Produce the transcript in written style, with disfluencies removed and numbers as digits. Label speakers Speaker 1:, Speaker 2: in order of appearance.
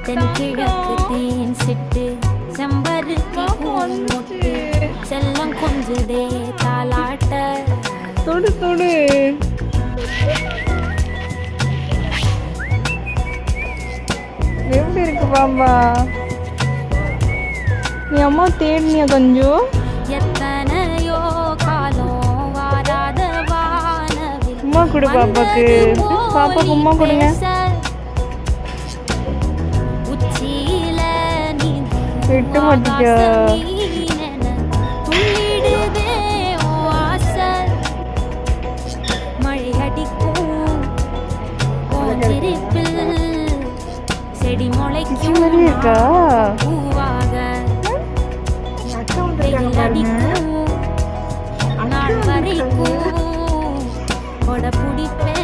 Speaker 1: தென்கிழக்கு தேன் சிட்டு செம்பருத்தி பூமுட்டு செல்லம் கொஞ்சுதே தாலாட்ட
Speaker 2: தொடு தொடு. எப்படி இருக்கு பாப்பா? நீ அம்மா தேடினியா கொஞ்சம்?
Speaker 1: எத்தனையோ காலம் வாராத வானவில்
Speaker 2: உம்மா கொடு பாப்பாக்கு. பாப்பாக்கு உம்மா கொடுங்க.
Speaker 1: உச்சியில நீந்தி
Speaker 2: விட்டு மாட்டிக்கோ.
Speaker 1: துள்ளிடுதே ஓ ஆசை மழை அடிக்கும் ஓ சிரிப்பில் செடி முளைக்கும்
Speaker 2: மாதிரி இருக்கா?
Speaker 1: பூவாக வெயில் அடிக்கும் நாள் வரைக்கும் கொடை பிடிப்பேன்